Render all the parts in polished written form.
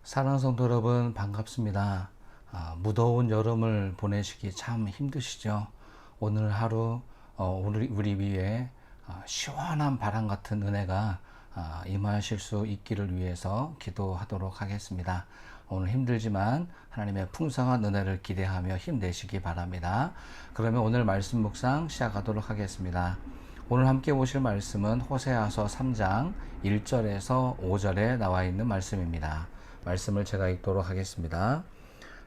사랑하는 성도 여러분, 반갑습니다. 무더운 여름을 보내시기 참 힘드시죠? 오늘 하루 우리 위에 시원한 바람 같은 은혜가 임하실 수 있기를 위해서 기도하도록 하겠습니다. 오늘 힘들지만 하나님의 풍성한 은혜를 기대하며 힘내시기 바랍니다. 그러면 오늘 말씀 묵상 시작하도록 하겠습니다. 오늘 함께 보실 말씀은 호세아서 3장 1절에서 5절에 나와 있는 말씀입니다. 말씀을 제가 읽도록 하겠습니다.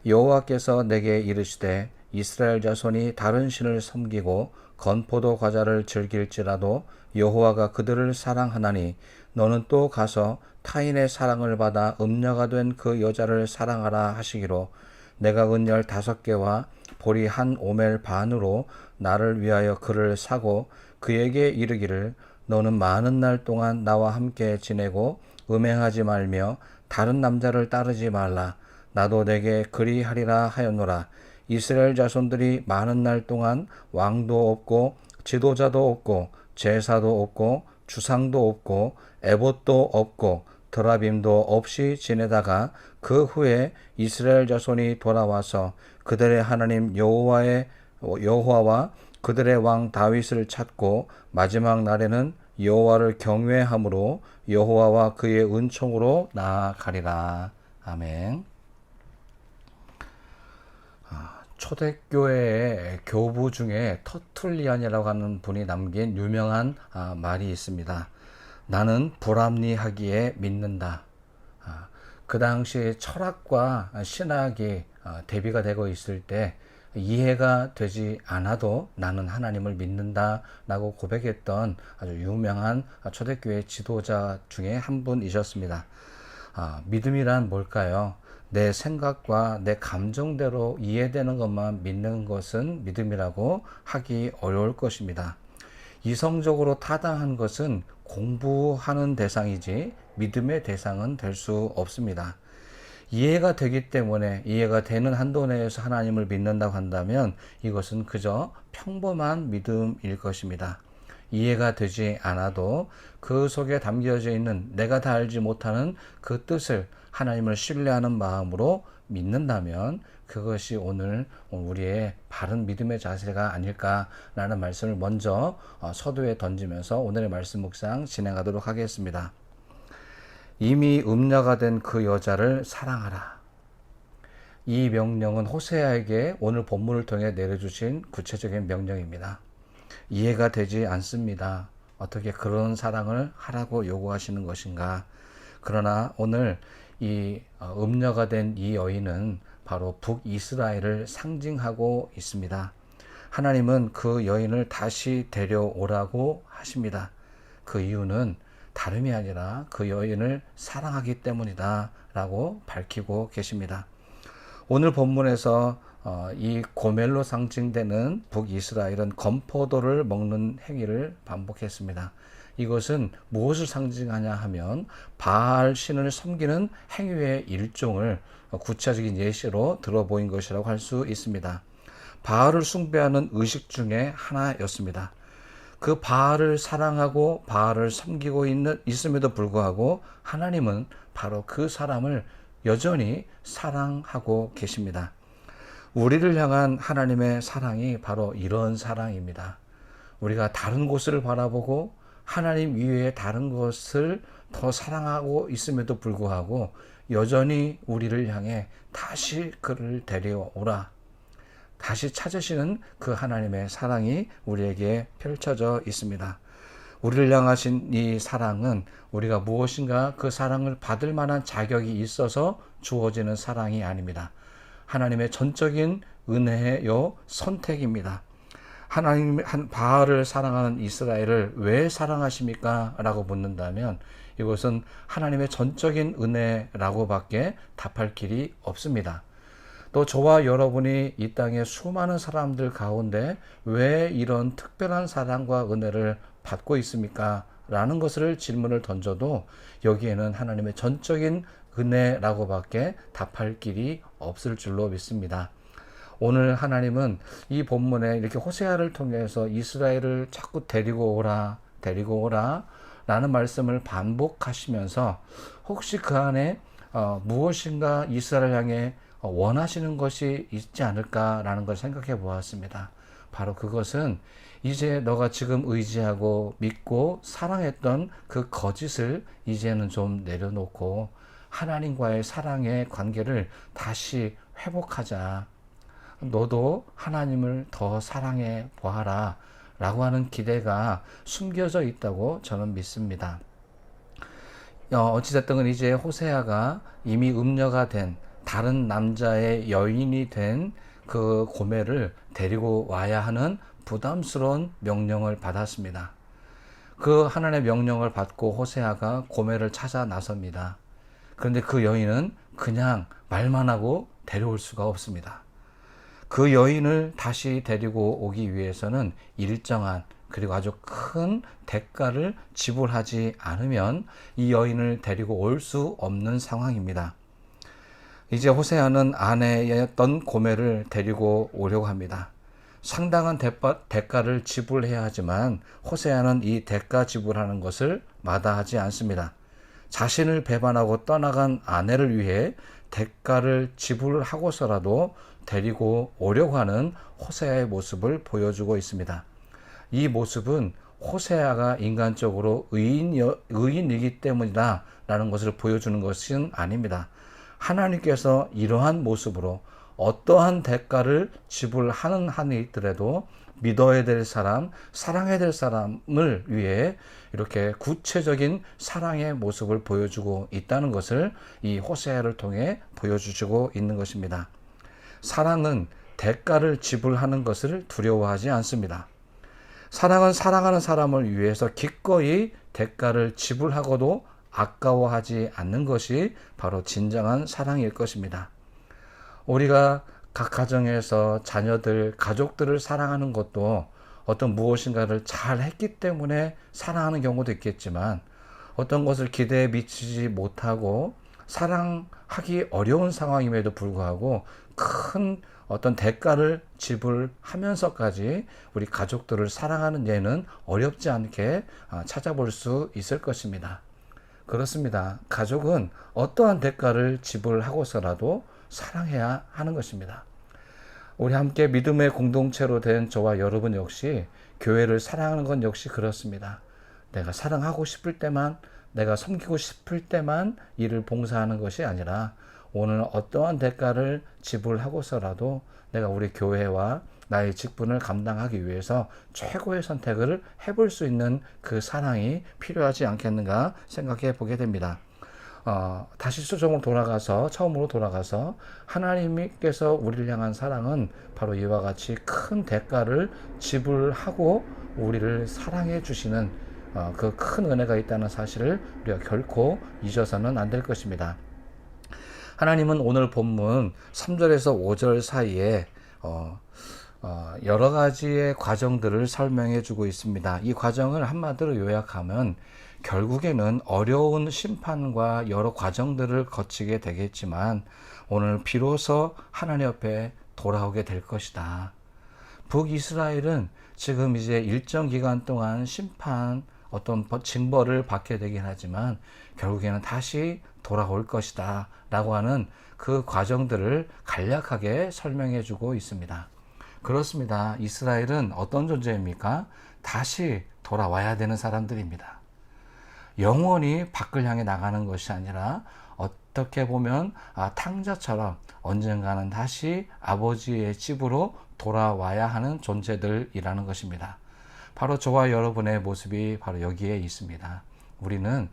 여호와께서 내게 이르시되 이스라엘 자손이 다른 신을 섬기고 건포도 과자를 즐길지라도 여호와가 그들을 사랑하나니 너는 또 가서 타인의 사랑을 받아 음녀가 된 그 여자를 사랑하라 하시기로 내가 은열 5개와 보리 한 오멜 반으로 나를 위하여 그를 사고 그에게 이르기를 너는 많은 날 동안 나와 함께 지내고 음행하지 말며 다른 남자를 따르지 말라. 나도 내게 그리하리라 하였노라. 이스라엘 자손들이 많은 날 동안 왕도 없고 지도자도 없고 제사도 없고 주상도 없고 에봇도 없고 드라빔도 없이 지내다가 그 후에 이스라엘 자손이 돌아와서 그들의 하나님 여호와와 그들의 왕 다윗을 찾고 마지막 날에는 여호와를 경외함으로 여호와와 그의 은총으로 나아가리라. 아멘. 초대교회의 교부 중에 터툴리안이라고 하는 분이 남긴 유명한 말이 있습니다. 나는 불합리하기에 믿는다. 그 당시 철학과 신학이 대비가 되고 있을 때 이해가 되지 않아도 나는 하나님을 믿는다 라고 고백했던 아주 유명한 초대교회 지도자 중에 한 분이셨습니다. 믿음이란 뭘까요? 내 생각과 내 감정대로 이해되는 것만 믿는 것은 믿음이라고 하기 어려울 것입니다. 이성적으로 타당한 것은 공부하는 대상이지 믿음의 대상은 될 수 없습니다. 이해가 되기 때문에 이해가 되는 한도 내에서 하나님을 믿는다고 한다면 이것은 그저 평범한 믿음일 것입니다. 이해가 되지 않아도 그 속에 담겨져 있는 내가 다 알지 못하는 그 뜻을 하나님을 신뢰하는 마음으로 믿는다면 그것이 오늘 우리의 바른 믿음의 자세가 아닐까라는 말씀을 먼저 서두에 던지면서 오늘의 말씀 묵상 진행하도록 하겠습니다. 이미 음녀가 된 그 여자를 사랑하라. 이 명령은 호세아에게 오늘 본문을 통해 내려주신 구체적인 명령입니다. 이해가 되지 않습니다. 어떻게 그런 사랑을 하라고 요구하시는 것인가? 그러나 오늘 이 음녀가 된 이 여인은 바로 북이스라엘을 상징하고 있습니다. 하나님은 그 여인을 다시 데려오라고 하십니다. 그 이유는 다름이 아니라 그 여인을 사랑하기 때문이다 라고 밝히고 계십니다. 오늘 본문에서 이 고멜로 상징되는 북이스라엘은 건포도를 먹는 행위를 반복했습니다. 이것은 무엇을 상징하냐 하면 바알 신을 섬기는 행위의 일종을 구체적인 예시로 들어보인 것이라고 할 수 있습니다. 바알을 숭배하는 의식 중에 하나였습니다. 그 바알을 사랑하고 바알을 섬기고 있음에도 불구하고 하나님은 바로 그 사람을 여전히 사랑하고 계십니다. 우리를 향한 하나님의 사랑이 바로 이런 사랑입니다. 우리가 다른 곳을 바라보고 하나님 이외에 다른 것을 더 사랑하고 있음에도 불구하고 여전히 우리를 향해 다시 그를 데려오라. 다시 찾으시는 그 하나님의 사랑이 우리에게 펼쳐져 있습니다. 우리를 향하신 이 사랑은 우리가 무엇인가 그 사랑을 받을 만한 자격이 있어서 주어지는 사랑이 아닙니다. 하나님의 전적인 은혜요 선택입니다. 하나님 바알을 사랑하는 이스라엘을 왜 사랑하십니까? 라고 묻는다면 이것은 하나님의 전적인 은혜라고 밖에 답할 길이 없습니다. 또 저와 여러분이 이 땅의 수많은 사람들 가운데 왜 이런 특별한 사랑과 은혜를 받고 있습니까? 라는 것을 질문을 던져도 여기에는 하나님의 전적인 은혜라고 밖에 답할 길이 없을 줄로 믿습니다. 오늘 하나님은 이 본문에 이렇게 호세아를 통해서 이스라엘을 자꾸 데리고 오라 라는 말씀을 반복하시면서 혹시 그 안에 무엇인가 이스라엘을 향해 원하시는 것이 있지 않을까라는 걸 생각해 보았습니다. 바로 그것은 이제 너가 지금 의지하고 믿고 사랑했던 그 거짓을 이제는 좀 내려놓고 하나님과의 사랑의 관계를 다시 회복하자. 너도 하나님을 더 사랑해 보아라 라고 하는 기대가 숨겨져 있다고 저는 믿습니다. 어찌됐든 이제 호세아가 이미 음녀가 된 다른 남자의 여인이 된 그 고멜을 데리고 와야 하는 부담스러운 명령을 받았습니다. 그 하나님의 명령을 받고 호세아가 고멜을 찾아 나섭니다. 그런데 그 여인은 그냥 말만 하고 데려올 수가 없습니다. 그 여인을 다시 데리고 오기 위해서는 일정한 그리고 아주 큰 대가를 지불하지 않으면 이 여인을 데리고 올 수 없는 상황입니다. 이제 호세아는 아내였던 고멜을 데리고 오려고 합니다. 상당한 대가를 지불해야 하지만 호세아는 이 대가 지불하는 것을 마다하지 않습니다. 자신을 배반하고 떠나간 아내를 위해 대가를 지불하고서라도 데리고 오려고 하는 호세아의 모습을 보여주고 있습니다. 이 모습은 호세아가 인간적으로 의인이기 때문이다 라는 것을 보여주는 것은 아닙니다. 하나님께서 이러한 모습으로 어떠한 대가를 지불하는 한이 있더라도 믿어야 될 사람, 사랑해야 될 사람을 위해 이렇게 구체적인 사랑의 모습을 보여주고 있다는 것을 이 호세아를 통해 보여주시고 있는 것입니다. 사랑은 대가를 지불하는 것을 두려워하지 않습니다. 사랑은 사랑하는 사람을 위해서 기꺼이 대가를 지불하고도 아까워하지 않는 것이 바로 진정한 사랑일 것입니다. 우리가 각 가정에서 자녀들, 가족들을 사랑하는 것도 어떤 무엇인가를 잘 했기 때문에 사랑하는 경우도 있겠지만 어떤 것을 기대에 미치지 못하고 사랑하기 어려운 상황임에도 불구하고 큰 어떤 대가를 지불하면서까지 우리 가족들을 사랑하는 예는 어렵지 않게 찾아볼 수 있을 것입니다. 그렇습니다. 가족은 어떠한 대가를 지불하고서라도 사랑해야 하는 것입니다. 우리 함께 믿음의 공동체로 된 저와 여러분 역시 교회를 사랑하는 건 역시 그렇습니다. 내가 사랑하고 싶을 때만, 내가 섬기고 싶을 때만 이를 봉사하는 것이 아니라 오늘 어떠한 대가를 지불하고서라도 내가 우리 교회와 나의 직분을 감당하기 위해서 최고의 선택을 해볼 수 있는 그 사랑이 필요하지 않겠는가 생각해 보게 됩니다. 다시 처음으로 돌아가서 하나님께서 우리를 향한 사랑은 바로 이와 같이 큰 대가를 지불하고 우리를 사랑해 주시는 그 큰 은혜가 있다는 사실을 우리가 결코 잊어서는 안 될 것입니다. 하나님은 오늘 본문 3절에서 5절 사이에 여러 가지의 과정들을 설명해 주고 있습니다. 이 과정을 한마디로 요약하면 결국에는 어려운 심판과 여러 과정들을 거치게 되겠지만 오늘 비로소 하나님 옆에 돌아오게 될 것이다. 북이스라엘은 지금 이제 일정 기간 동안 심판 어떤 징벌을 받게 되긴 하지만 결국에는 다시 돌아올 것이다 라고 하는 그 과정들을 간략하게 설명해 주고 있습니다. 그렇습니다. 이스라엘은 어떤 존재입니까? 다시 돌아와야 되는 사람들입니다. 영원히 밖을 향해 나가는 것이 아니라 어떻게 보면 탕자처럼 언젠가는 다시 아버지의 집으로 돌아와야 하는 존재들이라는 것입니다. 바로 저와 여러분의 모습이 바로 여기에 있습니다. 우리는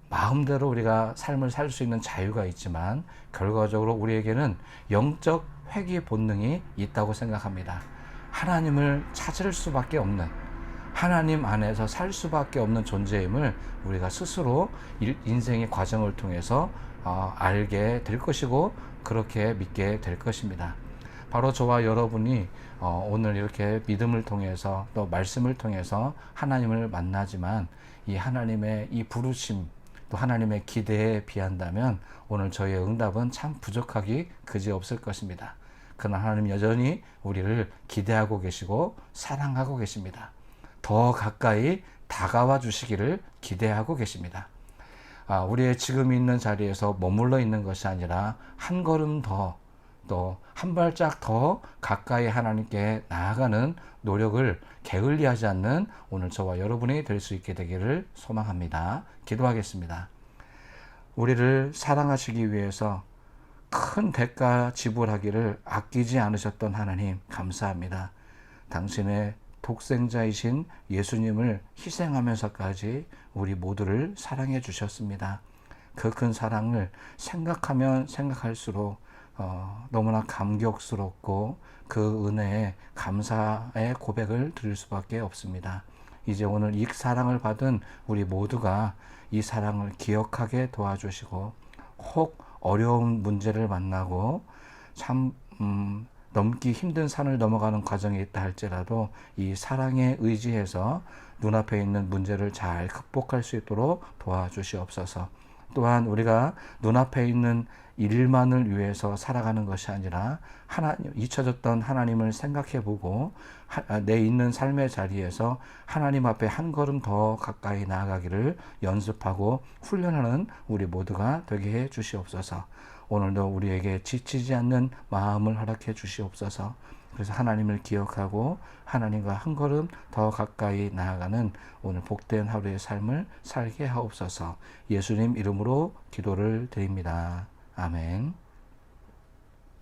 마음대로 우리가 삶을 살 수 있는 자유가 있지만 결과적으로 우리에게는 영적 회귀 본능이 있다고 생각합니다. 하나님을 찾을 수밖에 없는, 하나님 안에서 살 수밖에 없는 존재임을 우리가 스스로 인생의 과정을 통해서 알게 될 것이고 그렇게 믿게 될 것입니다. 바로 저와 여러분이 오늘 이렇게 믿음을 통해서 또 말씀을 통해서 하나님을 만나지만 이 하나님의 이 부르심 또 하나님의 기대에 비한다면 오늘 저희의 응답은 참 부족하기 그지없을 것입니다. 그러나 하나님 여전히 우리를 기대하고 계시고 사랑하고 계십니다. 더 가까이 다가와 주시기를 기대하고 계십니다. 우리의 지금 있는 자리에서 머물러 있는 것이 아니라 한 걸음 더, 또 한 발짝 더 가까이 하나님께 나아가는 노력을 게을리하지 않는 오늘 저와 여러분이 될 수 있게 되기를 소망합니다. 기도하겠습니다. 우리를 사랑하시기 위해서 큰 대가 지불하기를 아끼지 않으셨던 하나님 감사합니다. 당신의 독생자이신 예수님을 희생하면서까지 우리 모두를 사랑해 주셨습니다. 그 큰 사랑을 생각하면 생각할수록 너무나 감격스럽고 그 은혜에 감사의 고백을 드릴 수밖에 없습니다. 이제 오늘 이 사랑을 받은 우리 모두가 이 사랑을 기억하게 도와주시고, 혹 어려운 문제를 만나고 참 넘기 힘든 산을 넘어가는 과정이 있다 할지라도 이 사랑에 의지해서 눈앞에 있는 문제를 잘 극복할 수 있도록 도와주시옵소서. 또한 우리가 눈앞에 있는 일만을 위해서 살아가는 것이 아니라 하나님, 잊혀졌던 하나님을 생각해보고 내 있는 삶의 자리에서 하나님 앞에 한 걸음 더 가까이 나아가기를 연습하고 훈련하는 우리 모두가 되게 해 주시옵소서. 오늘도 우리에게 지치지 않는 마음을 허락해 주시옵소서. 그래서 하나님을 기억하고 하나님과 한 걸음 더 가까이 나아가는 오늘 복된 하루의 삶을 살게 하옵소서. 예수님 이름으로 기도를 드립니다. 아멘.